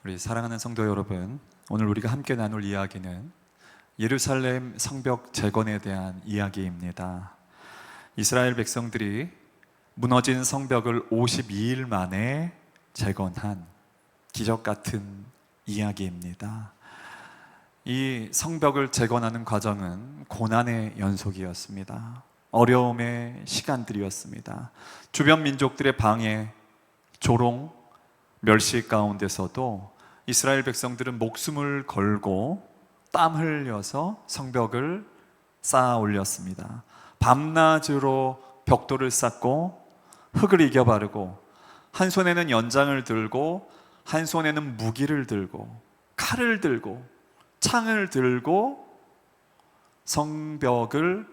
우리 사랑하는 성도 여러분, 오늘 우리가 함께 나눌 이야기는 예루살렘 성벽 재건에 대한 이야기입니다. 이스라엘 백성들이 무너진 성벽을 52일 만에 재건한 기적 같은 이야기입니다. 이 성벽을 재건하는 과정은 고난의 연속이었습니다. 어려움의 시간들이었습니다. 주변 민족들의 방해, 조롱, 멸시 가운데서도 이스라엘 백성들은 목숨을 걸고 땀 흘려서 성벽을 쌓아 올렸습니다. 밤낮으로 벽돌을 쌓고 흙을 이겨 바르고 한 손에는 연장을 들고 한 손에는 무기를 들고 칼을 들고 창을 들고 성벽을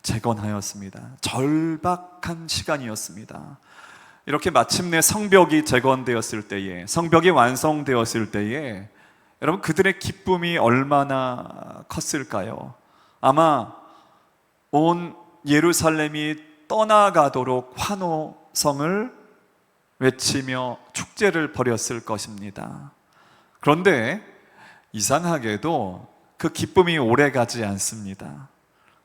재건하였습니다. 절박한 시간이었습니다. 이렇게 마침내 성벽이 재건되었을 때에, 성벽이 완성되었을 때에 여러분, 그들의 기쁨이 얼마나 컸을까요? 아마 온 예루살렘이 떠나가도록 환호성을 외치며 축제를 벌였을 것입니다. 그런데 이상하게도 그 기쁨이 오래가지 않습니다.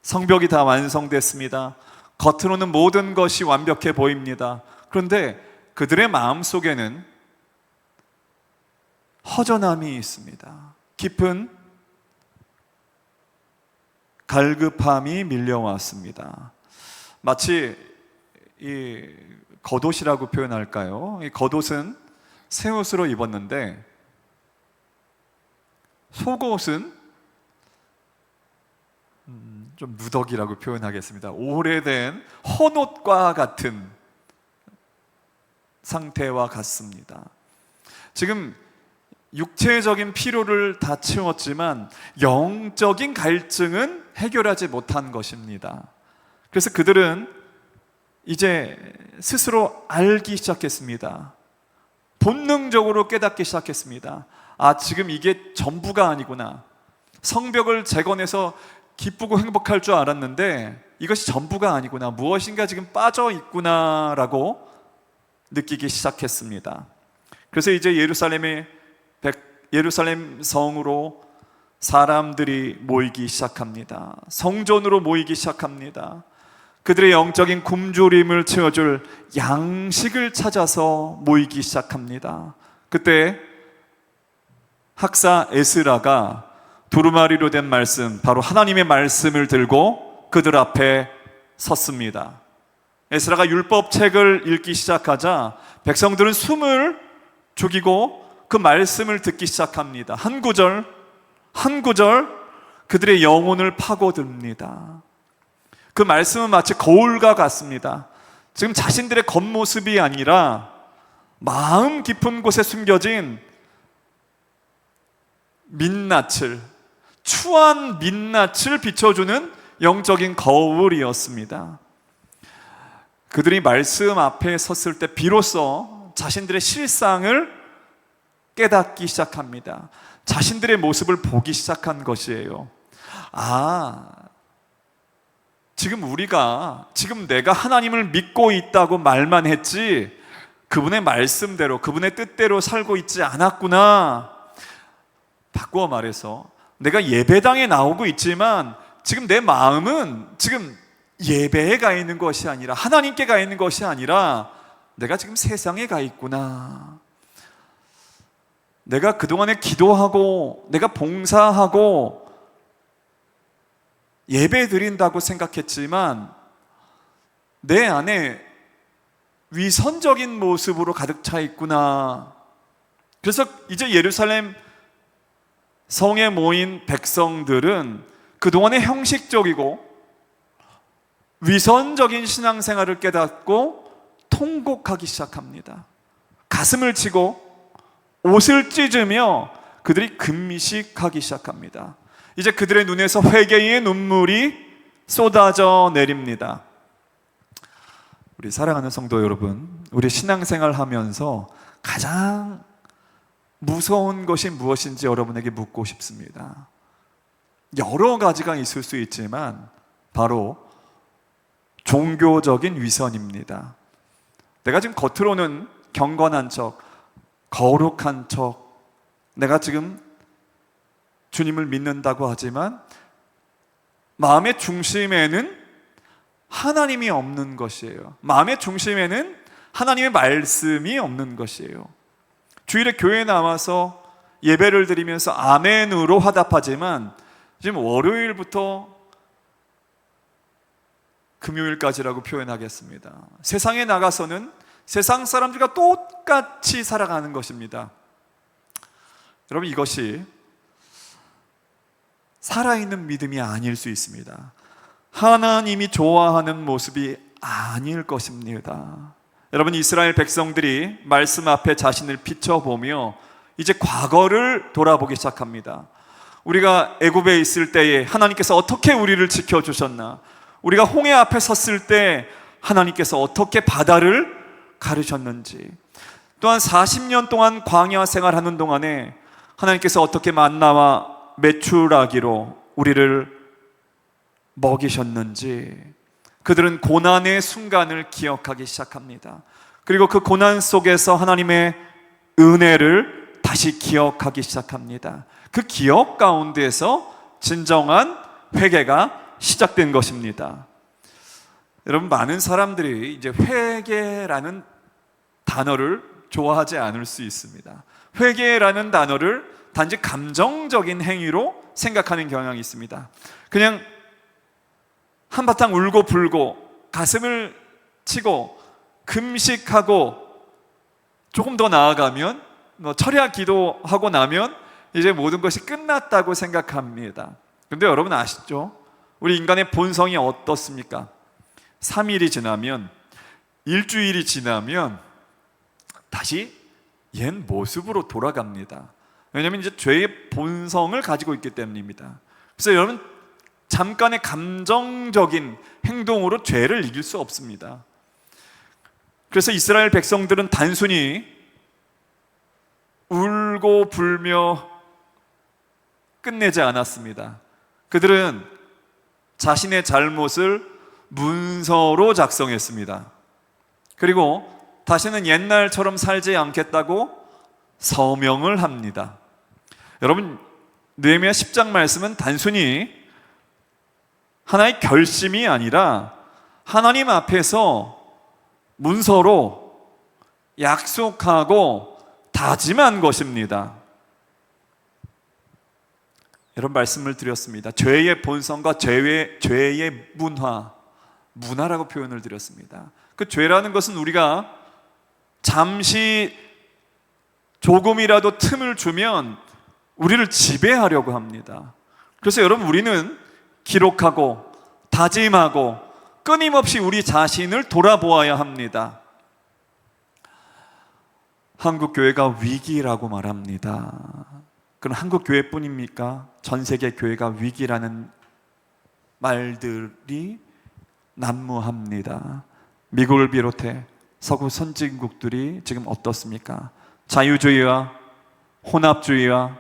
성벽이 다 완성됐습니다. 겉으로는 모든 것이 완벽해 보입니다. 그런데 그들의 마음속에는 허전함이 있습니다. 깊은 갈급함이 밀려왔습니다. 마치 이 겉옷이라고 표현할까요? 이 겉옷은 새 옷으로 입었는데 속옷은 좀 누더기라고 표현하겠습니다. 오래된 헌옷과 같은 상태와 같습니다. 지금 육체적인 피로를 다 채웠지만 영적인 갈증은 해결하지 못한 것입니다. 그래서 그들은 이제 스스로 알기 시작했습니다. 본능적으로 깨닫기 시작했습니다. 아, 지금 이게 전부가 아니구나. 성벽을 재건해서 기쁘고 행복할 줄 알았는데 이것이 전부가 아니구나. 무엇인가 지금 빠져 있구나라고 느끼기 시작했습니다. 그래서 이제 예루살렘 성으로 사람들이 모이기 시작합니다. 성전으로 모이기 시작합니다. 그들의 영적인 굶주림을 채워줄 양식을 찾아서 모이기 시작합니다. 그때 학사 에스라가 두루마리로 된 말씀, 바로 하나님의 말씀을 들고 그들 앞에 섰습니다. 에스라가 율법책을 읽기 시작하자 백성들은 숨을 죽이고 그 말씀을 듣기 시작합니다. 한 구절 한 구절 그들의 영혼을 파고듭니다. 그 말씀은 마치 거울과 같습니다. 지금 자신들의 겉모습이 아니라 마음 깊은 곳에 숨겨진 민낯을, 추한 민낯을 비춰주는 영적인 거울이었습니다. 그들이 말씀 앞에 섰을 때 비로소 자신들의 실상을 깨닫기 시작합니다. 자신들의 모습을 보기 시작한 것이에요. 아, 지금 내가 하나님을 믿고 있다고 말만 했지 그분의 말씀대로, 그분의 뜻대로 살고 있지 않았구나. 바꾸어 말해서 내가 예배당에 나오고 있지만 지금 내 마음은 지금 예배에 가 있는 것이 아니라, 하나님께 가 있는 것이 아니라 내가 지금 세상에 가 있구나. 내가 그동안에 기도하고 내가 봉사하고 예배 드린다고 생각했지만 내 안에 위선적인 모습으로 가득 차 있구나. 그래서 이제 예루살렘 성에 모인 백성들은 그동안의 형식적이고 위선적인 신앙생활을 깨닫고 통곡하기 시작합니다. 가슴을 치고 옷을 찢으며 그들이 금식하기 시작합니다. 이제 그들의 눈에서 회개의 눈물이 쏟아져 내립니다. 우리 사랑하는 성도 여러분, 우리 신앙생활 하면서 가장 무서운 것이 무엇인지 여러분에게 묻고 싶습니다. 여러 가지가 있을 수 있지만 바로 종교적인 위선입니다. 내가 지금 겉으로는 경건한 척, 거룩한 척, 내가 지금 주님을 믿는다고 하지만 마음의 중심에는 하나님이 없는 것이에요. 마음의 중심에는 하나님의 말씀이 없는 것이에요. 주일에 교회에 나와서 예배를 드리면서 아멘으로 화답하지만 지금 월요일부터 금요일까지라고 표현하겠습니다. 세상에 나가서는 세상 사람들과 똑같이 살아가는 것입니다. 여러분, 이것이 살아있는 믿음이 아닐 수 있습니다. 하나님이 좋아하는 모습이 아닐 것입니다. 여러분, 이스라엘 백성들이 말씀 앞에 자신을 비춰보며 이제 과거를 돌아보기 시작합니다. 우리가 애굽에 있을 때에 하나님께서 어떻게 우리를 지켜주셨나? 우리가 홍해 앞에 섰을 때 하나님께서 어떻게 바다를 가르셨는지, 또한 40년 동안 광야 생활하는 동안에 하나님께서 어떻게 만나와 메추라기로 우리를 먹이셨는지, 그들은 고난의 순간을 기억하기 시작합니다. 그리고 그 고난 속에서 하나님의 은혜를 다시 기억하기 시작합니다. 그 기억 가운데에서 진정한 회개가 시작된 것입니다. 여러분, 많은 사람들이 이제 회개라는 단어를 좋아하지 않을 수 있습니다. 회개라는 단어를 단지 감정적인 행위로 생각하는 경향이 있습니다. 그냥 한바탕 울고 불고 가슴을 치고 금식하고 조금 더 나아가면 철야 기도하고 나면 이제 모든 것이 끝났다고 생각합니다. 그런데 여러분 아시죠? 우리 인간의 본성이 어떻습니까? 3일이 지나면, 일주일이 지나면 다시 옛 모습으로 돌아갑니다. 왜냐하면 이제 죄의 본성을 가지고 있기 때문입니다. 그래서 여러분, 잠깐의 감정적인 행동으로 죄를 이길 수 없습니다. 그래서 이스라엘 백성들은 단순히 울고 불며 끝내지 않았습니다. 그들은 자신의 잘못을 문서로 작성했습니다. 그리고 다시는 옛날처럼 살지 않겠다고 서명을 합니다. 여러분, 느헤미야 10장 말씀은 단순히 하나의 결심이 아니라 하나님 앞에서 문서로 약속하고 다짐한 것입니다. 여러분, 말씀을 드렸습니다. 죄의 본성과 죄의 문화라고 표현을 드렸습니다. 그 죄라는 것은 우리가 잠시 조금이라도 틈을 주면 우리를 지배하려고 합니다. 그래서 여러분, 우리는 기록하고 다짐하고 끊임없이 우리 자신을 돌아보아야 합니다. 한국교회가 위기라고 말합니다. 그럼 한국교회뿐입니까? 전 세계 교회가 위기라는 말들이 난무합니다. 미국을 비롯해 서구 선진국들이 지금 어떻습니까? 자유주의와 혼합주의와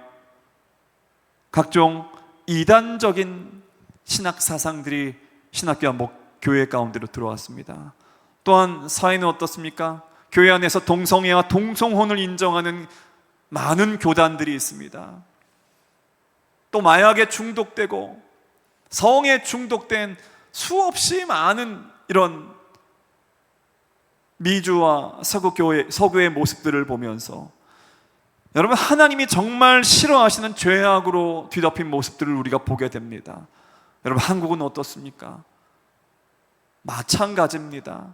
각종 이단적인 신학 사상들이 신학교와 교회 가운데로 들어왔습니다. 또한 사회는 어떻습니까? 교회 안에서 동성애와 동성혼을 인정하는 많은 교단들이 있습니다. 또 마약에 중독되고 성에 중독된 수없이 많은 이런 미주와 서구의 모습들을 보면서 여러분, 하나님이 정말 싫어하시는 죄악으로 뒤덮인 모습들을 우리가 보게 됩니다. 여러분, 한국은 어떻습니까? 마찬가지입니다.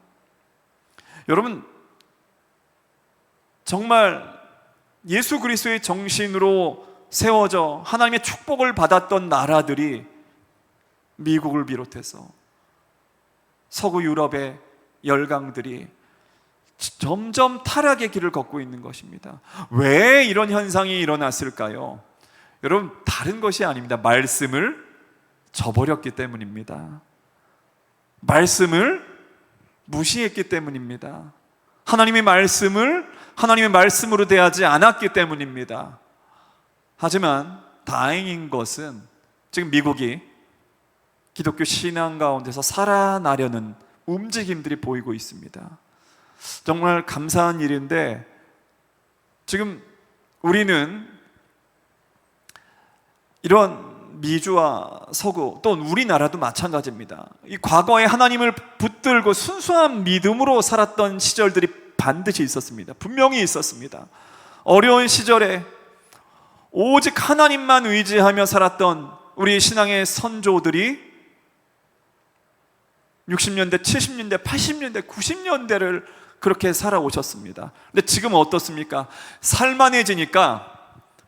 여러분, 정말 예수 그리스도의 정신으로 세워져 하나님의 축복을 받았던 나라들이 미국을 비롯해서 서구 유럽의 열강들이 점점 타락의 길을 걷고 있는 것입니다. 왜 이런 현상이 일어났을까요? 여러분, 다른 것이 아닙니다. 말씀을 저버렸기 때문입니다. 말씀을 무시했기 때문입니다. 하나님의 말씀을 하나님의 말씀으로 대하지 않았기 때문입니다. 하지만 다행인 것은 지금 미국이 기독교 신앙 가운데서 살아나려는 움직임들이 보이고 있습니다. 정말 감사한 일인데, 지금 우리는 이런 미주와 서구 또 우리나라도 마찬가지입니다. 이 과거에 하나님을 붙들고 순수한 믿음으로 살았던 시절들이 반드시 있었습니다. 분명히 있었습니다. 어려운 시절에 오직 하나님만 의지하며 살았던 우리 신앙의 선조들이 60년대, 70년대, 80년대, 90년대를 그렇게 살아오셨습니다. 근데 지금 어떻습니까? 살만해지니까,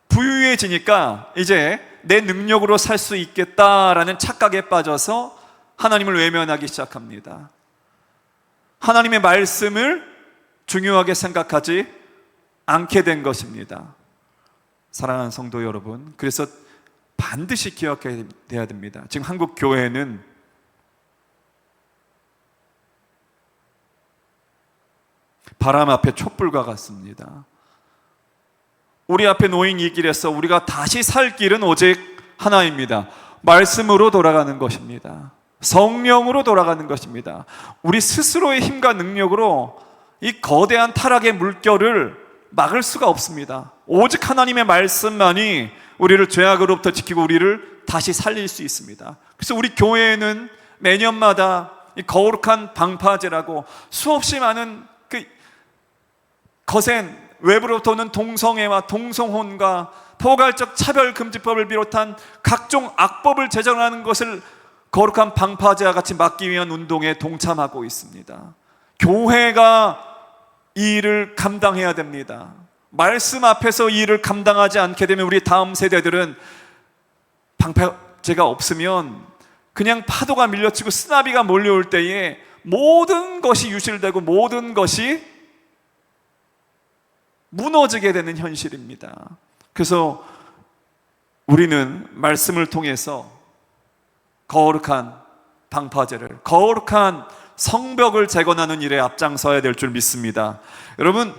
부유해지니까 이제 내 능력으로 살 수 있겠다라는 착각에 빠져서 하나님을 외면하기 시작합니다. 하나님의 말씀을 중요하게 생각하지 않게 된 것입니다. 사랑하는 성도 여러분, 그래서 반드시 기억해야 됩니다. 지금 한국 교회는 바람 앞에 촛불과 같습니다. 우리 앞에 놓인 이 길에서 우리가 다시 살 길은 오직 하나입니다. 말씀으로 돌아가는 것입니다. 성령으로 돌아가는 것입니다. 우리 스스로의 힘과 능력으로 이 거대한 타락의 물결을 막을 수가 없습니다. 오직 하나님의 말씀만이 우리를 죄악으로부터 지키고 우리를 다시 살릴 수 있습니다. 그래서 우리 교회에는 매년마다 이 거룩한 방파제라고 수없이 많은 그 거센 외부로부터 오는 동성애와 동성혼과 포괄적 차별금지법을 비롯한 각종 악법을 제정하는 것을 거룩한 방파제와 같이 막기 위한 운동에 동참하고 있습니다. 교회가 이 일을 감당해야 됩니다. 말씀 앞에서 이 일을 감당하지 않게 되면 우리 다음 세대들은 방파제가 없으면 그냥 파도가 밀려치고 쓰나미가 몰려올 때에 모든 것이 유실되고 모든 것이 무너지게 되는 현실입니다. 그래서 우리는 말씀을 통해서 거룩한 방파제를, 거룩한 성벽을 재건하는 일에 앞장서야 될 줄 믿습니다. 여러분,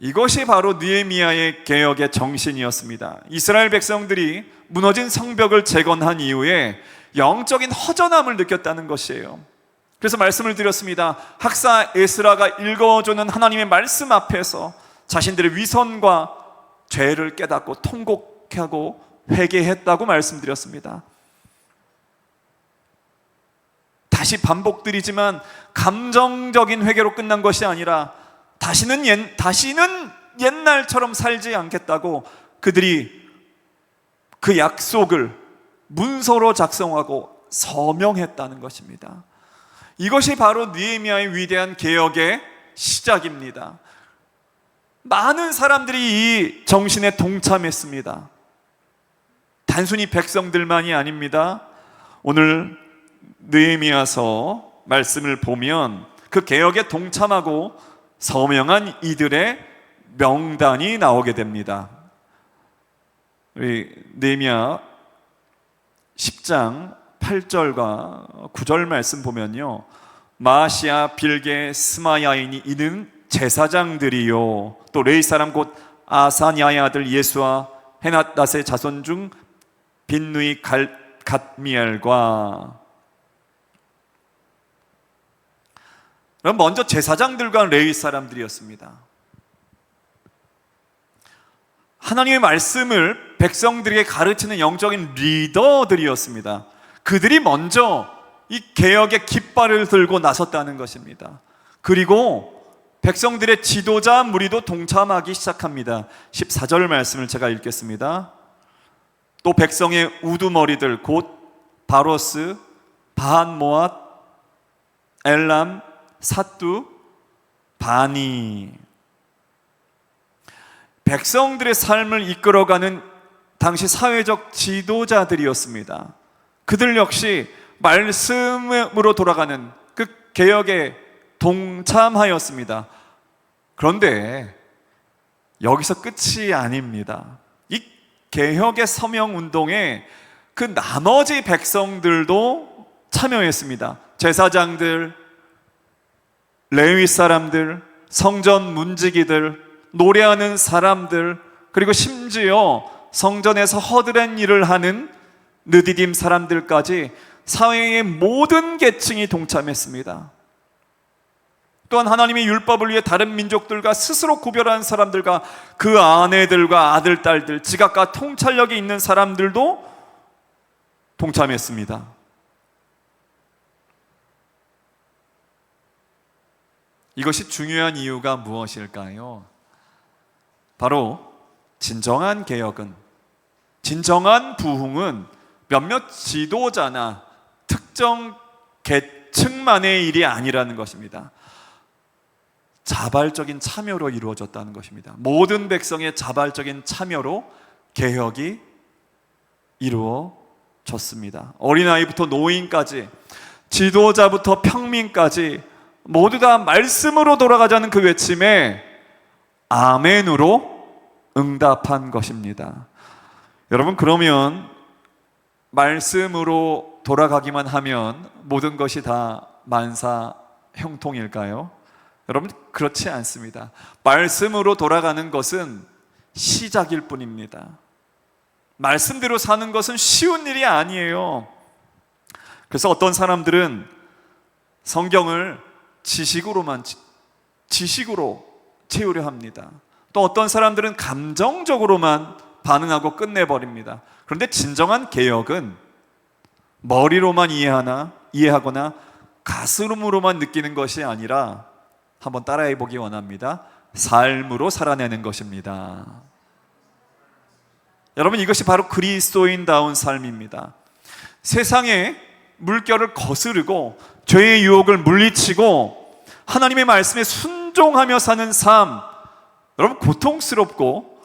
이것이 바로 느헤미야의 개혁의 정신이었습니다. 이스라엘 백성들이 무너진 성벽을 재건한 이후에 영적인 허전함을 느꼈다는 것이에요. 그래서 말씀을 드렸습니다. 학사 에스라가 읽어주는 하나님의 말씀 앞에서 자신들의 위선과 죄를 깨닫고 통곡하고 회개했다고 말씀드렸습니다. 다시 반복드리지만 감정적인 회개로 끝난 것이 아니라 다시는 옛날처럼 살지 않겠다고 그들이 그 약속을 문서로 작성하고 서명했다는 것입니다. 이것이 바로 느헤미야의 위대한 개혁의 시작입니다. 많은 사람들이 이 정신에 동참했습니다. 단순히 백성들만이 아닙니다. 오늘 느헤미야서 말씀을 보면 그 개혁에 동참하고 서명한 이들의 명단이 나오게 됩니다. 우리 느헤미야 10장 8절과 9절 말씀 보면요, 마시아, 빌게, 스마야이니 이는 제사장들이요, 또 레위 사람 곧 아사냐의 아들 예수와 헤낫닷의 자손 중 빈누이 갓미엘과. 그럼 먼저 제사장들과 레위 사람들이었습니다. 하나님의 말씀을 백성들에게 가르치는 영적인 리더들이었습니다. 그들이 먼저 이 개혁의 깃발을 들고 나섰다는 것입니다. 그리고 백성들의 지도자 무리도 동참하기 시작합니다. 14절 말씀을 제가 읽겠습니다. 또 백성의 우두머리들 곧 바로스, 바한모앗, 엘람, 삿두, 바니, 백성들의 삶을 이끌어가는 당시 사회적 지도자들이었습니다. 그들 역시 말씀으로 돌아가는 그 개혁에 동참하였습니다. 그런데 여기서 끝이 아닙니다. 이 개혁의 서명운동에 그 나머지 백성들도 참여했습니다. 제사장들, 레위 사람들, 성전 문지기들, 노래하는 사람들, 그리고 심지어 성전에서 허드렛 일을 하는 느디딤 사람들까지 사회의 모든 계층이 동참했습니다. 또한 하나님의 율법을 위해 다른 민족들과 스스로 구별한 사람들과 그 아내들과 아들, 딸들, 지각과 통찰력이 있는 사람들도 동참했습니다. 이것이 중요한 이유가 무엇일까요? 바로 진정한 개혁은, 진정한 부흥은 몇몇 지도자나 특정 계층만의 일이 아니라는 것입니다. 자발적인 참여로 이루어졌다는 것입니다. 모든 백성의 자발적인 참여로 개혁이 이루어졌습니다. 어린아이부터 노인까지, 지도자부터 평민까지 모두 다 말씀으로 돌아가자는 그 외침에 아멘으로 응답한 것입니다. 여러분, 그러면 말씀으로 돌아가기만 하면 모든 것이 다 만사 형통일까요? 여러분, 그렇지 않습니다. 말씀으로 돌아가는 것은 시작일 뿐입니다. 말씀대로 사는 것은 쉬운 일이 아니에요. 그래서 어떤 사람들은 성경을 지식으로 채우려 합니다. 또 어떤 사람들은 감정적으로만 반응하고 끝내버립니다. 그런데 진정한 개혁은 머리로만 이해하거나 가슴으로만 느끼는 것이 아니라, 한번 따라해 보기 원합니다. 삶으로 살아내는 것입니다. 여러분, 이것이 바로 그리스도인다운 삶입니다. 세상의 물결을 거스르고 죄의 유혹을 물리치고 하나님의 말씀에 순종하며 사는 삶, 여러분, 고통스럽고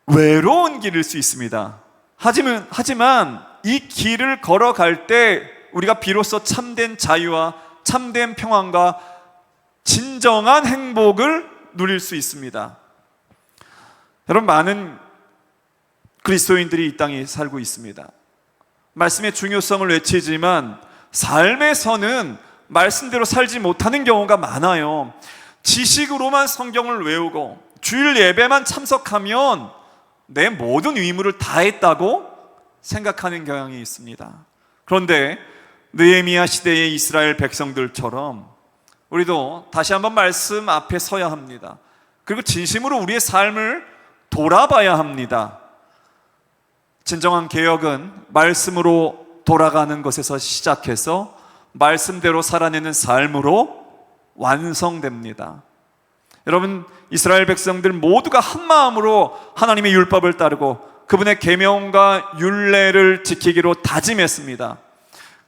외로운 길일 수 있습니다. 하지만 이 길을 걸어갈 때 우리가 비로소 참된 자유와 참된 평안과 진정한 행복을 누릴 수 있습니다. 여러분, 많은 그리스도인들이 이 땅에 살고 있습니다. 말씀의 중요성을 외치지만 삶에서는 말씀대로 살지 못하는 경우가 많아요. 지식으로만 성경을 외우고 주일 예배만 참석하면 내 모든 의무를 다했다고 생각하는 경향이 있습니다. 그런데 느헤미야 시대의 이스라엘 백성들처럼 우리도 다시 한번 말씀 앞에 서야 합니다. 그리고 진심으로 우리의 삶을 돌아봐야 합니다. 진정한 개혁은 말씀으로 돌아가는 것에서 시작해서 말씀대로 살아내는 삶으로 완성됩니다. 여러분, 이스라엘 백성들 모두가 한 마음으로 하나님의 율법을 따르고 그분의 계명과 율례를 지키기로 다짐했습니다.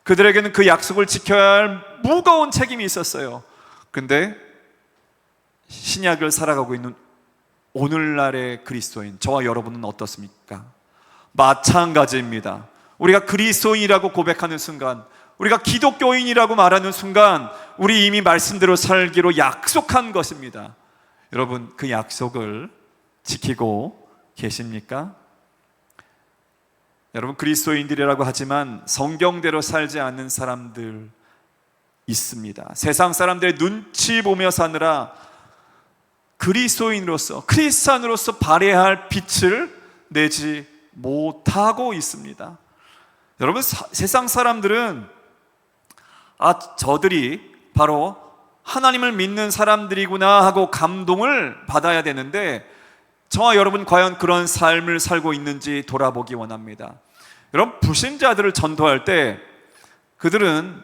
그들에게는 그 약속을 지켜야 할 무거운 책임이 있었어요. 근데 신약을 살아가고 있는 오늘날의 그리스도인, 저와 여러분은 어떻습니까? 마찬가지입니다. 우리가 그리스도인이라고 고백하는 순간, 우리가 기독교인이라고 말하는 순간 우리 이미 말씀대로 살기로 약속한 것입니다. 여러분, 그 약속을 지키고 계십니까? 여러분, 그리스도인들이라고 하지만 성경대로 살지 않는 사람들 있습니다. 세상 사람들의 눈치 보며 사느라 그리스도인으로서, 크리스찬으로서 발해야 할 빛을 내지 못하고 있습니다. 여러분, 세상 사람들은 저들이 바로 하나님을 믿는 사람들이구나 하고 감동을 받아야 되는데, 저와 여러분 과연 그런 삶을 살고 있는지 돌아보기 원합니다. 여러분, 불신자들을 전도할 때 그들은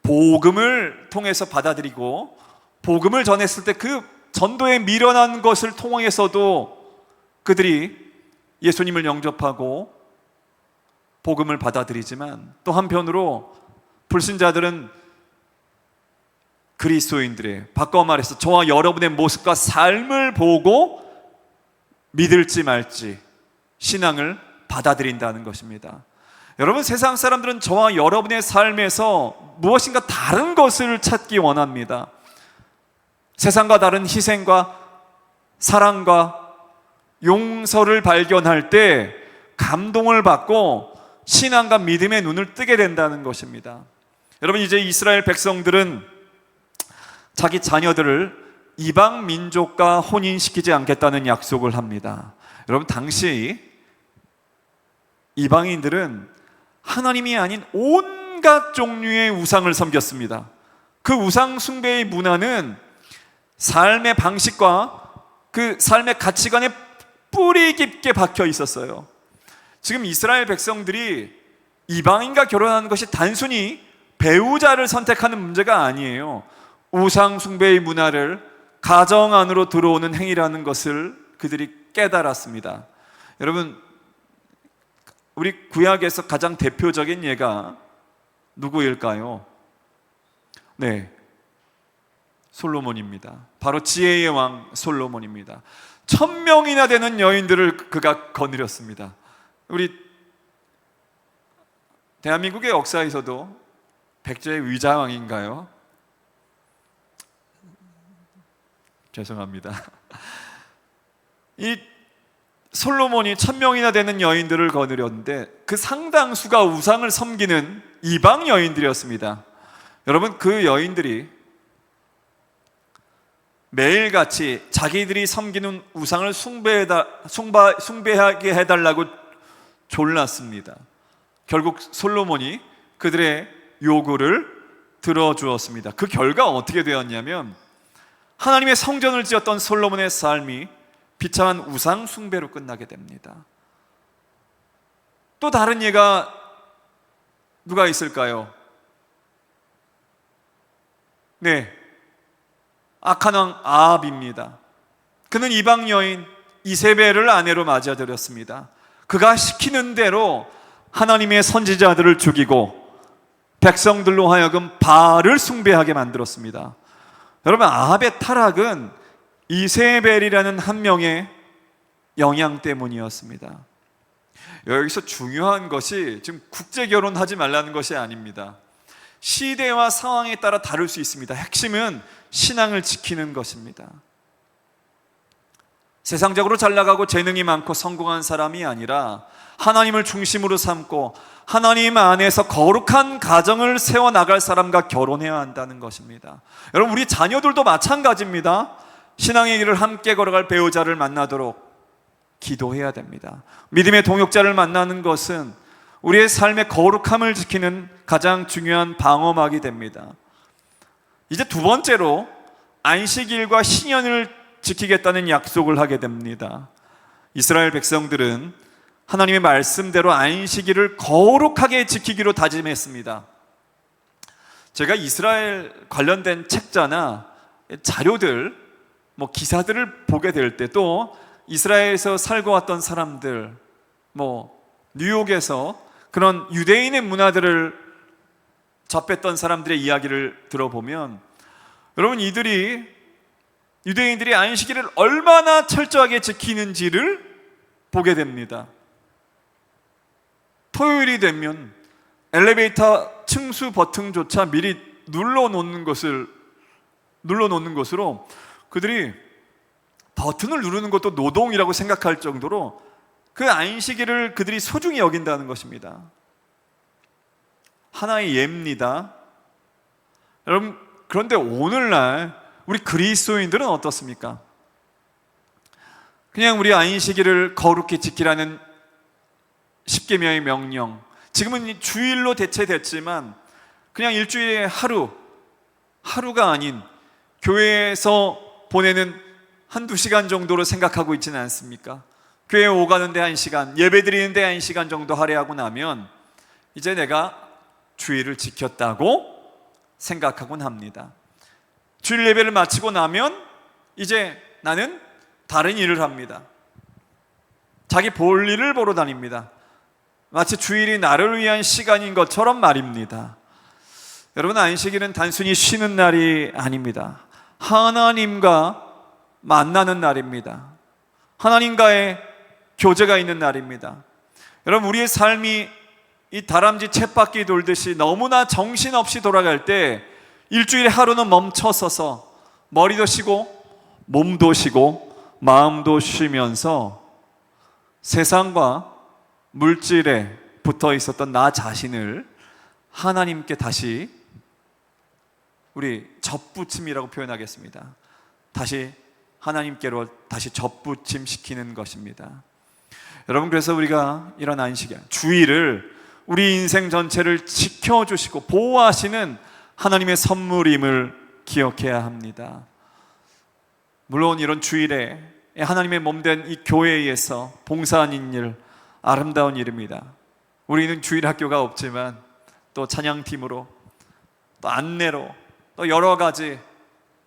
복음을 통해서 받아들이고 복음을 전했을 때 그 전도에 미련한 것을 통해서도 그들이 예수님을 영접하고 복음을 받아들이지만, 또 한편으로 불신자들은 그리스도인들의, 바꿔 말해서 저와 여러분의 모습과 삶을 보고 믿을지 말지 신앙을 받아들인다는 것입니다. 여러분, 세상 사람들은 저와 여러분의 삶에서 무엇인가 다른 것을 찾기 원합니다. 세상과 다른 희생과 사랑과 용서를 발견할 때 감동을 받고 신앙과 믿음의 눈을 뜨게 된다는 것입니다. 여러분, 이제 이스라엘 백성들은 자기 자녀들을 이방 민족과 혼인시키지 않겠다는 약속을 합니다. 여러분, 당시 이방인들은 하나님이 아닌 온갖 종류의 우상을 섬겼습니다. 그 우상 숭배의 문화는 삶의 방식과 그 삶의 가치관에 뿌리 깊게 박혀 있었어요. 지금 이스라엘 백성들이 이방인과 결혼하는 것이 단순히 배우자를 선택하는 문제가 아니에요. 우상 숭배의 문화를 가정 안으로 들어오는 행위라는 것을 그들이 깨달았습니다. 여러분, 우리 구약에서 가장 대표적인 예가 누구일까요? 네, 솔로몬입니다. 바로 지혜의 왕 솔로몬입니다. 1000명이나 되는 여인들을 그가 거느렸습니다. 우리 대한민국의 역사에서도 백제의 위자왕인가요? 죄송합니다. 이 솔로몬이 1000명이나 되는 여인들을 거느렸는데 그 상당수가 우상을 섬기는 이방 여인들이었습니다. 여러분, 그 여인들이 매일같이 자기들이 섬기는 우상을 숭배하게 해달라고 졸랐습니다. 결국 솔로몬이 그들의 요구를 들어주었습니다. 그 결과 어떻게 되었냐면 하나님의 성전을 지었던 솔로몬의 삶이 비참한 우상 숭배로 끝나게 됩니다. 또 다른 예가 누가 있을까요? 네, 악한 왕 아합입니다. 그는 이방 여인 이세벨을 아내로 맞아들였습니다. 그가 시키는 대로 하나님의 선지자들을 죽이고 백성들로 하여금 바알을 숭배하게 만들었습니다. 여러분, 아합의 타락은 이세벨이라는 한 명의 영향 때문이었습니다. 여기서 중요한 것이 지금 국제 결혼하지 말라는 것이 아닙니다. 시대와 상황에 따라 다를 수 있습니다. 핵심은 신앙을 지키는 것입니다. 세상적으로 잘 나가고 재능이 많고 성공한 사람이 아니라 하나님을 중심으로 삼고 하나님 안에서 거룩한 가정을 세워나갈 사람과 결혼해야 한다는 것입니다. 여러분, 우리 자녀들도 마찬가지입니다. 신앙의 길을 함께 걸어갈 배우자를 만나도록 기도해야 됩니다. 믿음의 동역자를 만나는 것은 우리의 삶의 거룩함을 지키는 가장 중요한 방어막이 됩니다. 이제 두 번째로 안식일과 신년을 지키겠다는 약속을 하게 됩니다. 이스라엘 백성들은 하나님의 말씀대로 안식일을 거룩하게 지키기로 다짐했습니다. 제가 이스라엘 관련된 책자나 자료들, 기사들을 보게 될 때, 또 이스라엘에서 살고 왔던 사람들, 뉴욕에서 그런 유대인의 문화들을 접했던 사람들의 이야기를 들어보면, 여러분, 유대인들이 안식일을 얼마나 철저하게 지키는지를 보게 됩니다. 토요일이 되면 엘리베이터 층수 버튼조차 미리 눌러놓는 것으로 그들이 버튼을 누르는 것도 노동이라고 생각할 정도로 그 안식일을 그들이 소중히 여긴다는 것입니다. 하나의 예입니다. 여러분, 그런데 오늘날 우리 그리스도인들은 어떻습니까? 그냥 우리 안식일을 거룩히 지키라는 십계명의 명령, 지금은 주일로 대체됐지만 그냥 일주일에 하루가 아닌 교회에서 보내는 한두 시간 정도로 생각하고 있지는 않습니까? 교회 오가는데 1시간, 예배 드리는데 1시간 정도 할애하고 나면 이제 내가 주일을 지켰다고 생각하곤 합니다. 주일 예배를 마치고 나면 이제 나는 다른 일을 합니다. 자기 볼 일을 보러 다닙니다. 마치 주일이 나를 위한 시간인 것처럼 말입니다. 여러분, 안식일은 단순히 쉬는 날이 아닙니다. 하나님과 만나는 날입니다. 하나님과의 교제가 있는 날입니다. 여러분, 우리의 삶이 이 다람쥐 쳇바퀴 돌듯이 너무나 정신없이 돌아갈 때 일주일에 하루는 멈춰서서 머리도 쉬고 몸도 쉬고 마음도 쉬면서 세상과 물질에 붙어 있었던 나 자신을 하나님께 다시, 우리 접붙임이라고 표현하겠습니다. 다시 하나님께로 다시 접붙임 시키는 것입니다. 여러분, 그래서 우리가 이런 안식일, 주일을 우리 인생 전체를 지켜주시고 보호하시는 하나님의 선물임을 기억해야 합니다. 물론 이런 주일에 하나님의 몸된 이 교회에서 봉사하는 일, 아름다운 일입니다. 우리는 주일학교가 없지만 또 찬양팀으로, 또 안내로, 또 여러 가지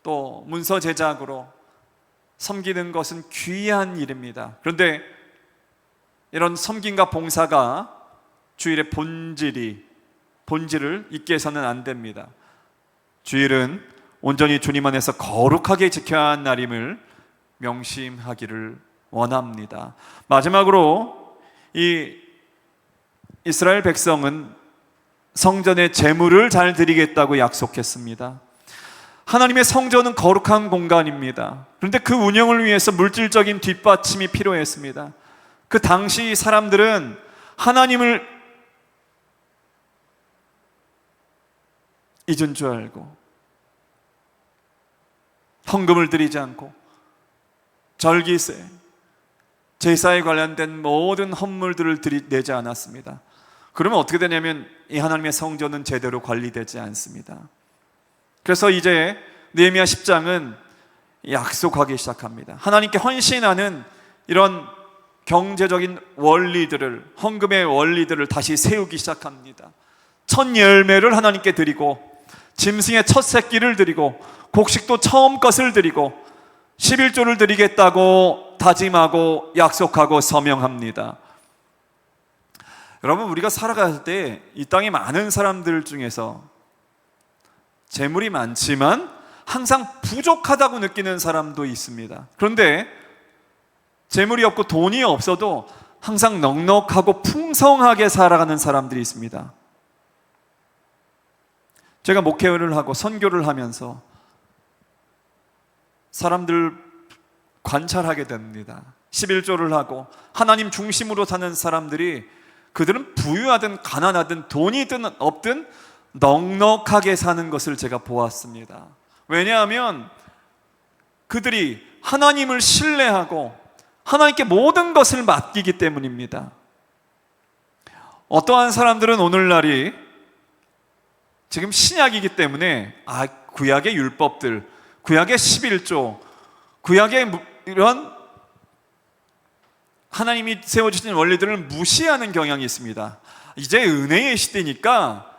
또 문서 제작으로 섬기는 것은 귀한 일입니다. 그런데 이런 섬김과 봉사가 주일의 본질을 잊게 해서는 안 됩니다. 주일은 온전히 주님 안에서 거룩하게 지켜야 하는 날임을 명심하기를 원합니다. 마지막으로 이 이스라엘 백성은 성전의 제물을 잘 드리겠다고 약속했습니다. 하나님의 성전은 거룩한 공간입니다. 그런데 그 운영을 위해서 물질적인 뒷받침이 필요했습니다. 그 당시 사람들은 하나님을 잊은 줄 알고 헌금을 드리지 않고 절기세, 제사에 관련된 모든 헌물들을 내지 않았습니다. 그러면 어떻게 되냐면 이 하나님의 성전은 제대로 관리되지 않습니다. 그래서 이제 느헤미야 10장은 약속하기 시작합니다. 하나님께 헌신하는 이런 경제적인 원리들을, 헌금의 원리들을 다시 세우기 시작합니다. 첫 열매를 하나님께 드리고, 짐승의 첫 새끼를 드리고, 곡식도 처음 것을 드리고, 11조를 드리겠다고 다짐하고 약속하고 서명합니다. 여러분, 우리가 살아갈 때 이 땅에 많은 사람들 중에서 재물이 많지만 항상 부족하다고 느끼는 사람도 있습니다. 그런데 재물이 없고 돈이 없어도 항상 넉넉하고 풍성하게 살아가는 사람들이 있습니다. 제가 목회를 하고 선교를 하면서 사람들 관찰하게 됩니다. 11조를 하고 하나님 중심으로 사는 사람들이, 그들은 부유하든 가난하든 돈이든 없든 넉넉하게 사는 것을 제가 보았습니다. 왜냐하면 그들이 하나님을 신뢰하고 하나님께 모든 것을 맡기기 때문입니다. 어떠한 사람들은 오늘날이 지금 신약이기 때문에 구약의 율법들, 구약의 11조, 구약의 이런 하나님이 세워주신 원리들을 무시하는 경향이 있습니다. 이제 은혜의 시대니까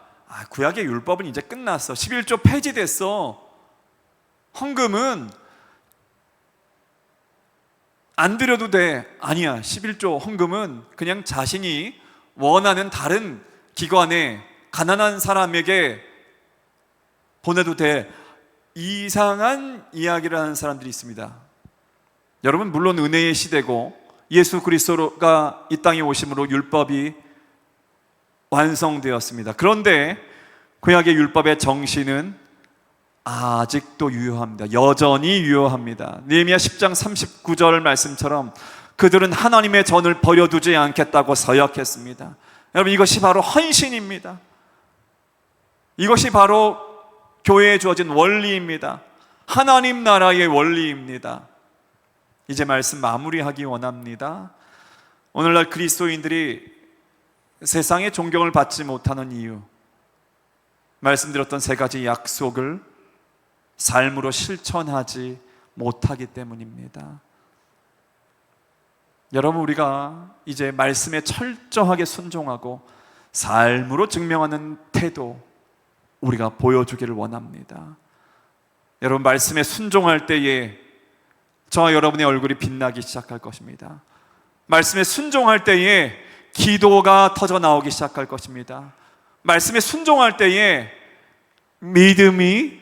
구약의 율법은 이제 끝났어, 11조 폐지됐어, 헌금은 안 드려도 돼. 아니야, 11조 헌금은 그냥 자신이 원하는 다른 기관에 가난한 사람에게 보내도 돼. 이상한 이야기를 하는 사람들이 있습니다. 여러분, 물론 은혜의 시대고 예수 그리스도가 이 땅에 오심으로 율법이 완성되었습니다. 그런데 구약의 율법의 정신은 아직도 유효합니다. 여전히 유효합니다. 느헤미야 10장 39절 말씀처럼 그들은 하나님의 전을 버려두지 않겠다고 서약했습니다. 여러분, 이것이 바로 헌신입니다. 이것이 바로 교회에 주어진 원리입니다. 하나님 나라의 원리입니다. 이제 말씀 마무리하기 원합니다. 오늘날 그리스도인들이 세상의 존경을 받지 못하는 이유, 말씀드렸던 세 가지 약속을 삶으로 실천하지 못하기 때문입니다. 여러분, 우리가 이제 말씀에 철저하게 순종하고 삶으로 증명하는 태도, 우리가 보여주기를 원합니다. 여러분, 말씀에 순종할 때에 저와 여러분의 얼굴이 빛나기 시작할 것입니다. 말씀에 순종할 때에 기도가 터져 나오기 시작할 것입니다. 말씀에 순종할 때에 믿음이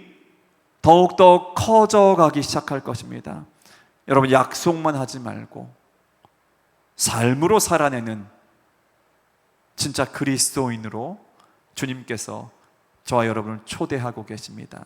더욱더 커져가기 시작할 것입니다. 여러분, 약속만 하지 말고 삶으로 살아내는 진짜 그리스도인으로 주님께서 저와 여러분을 초대하고 계십니다.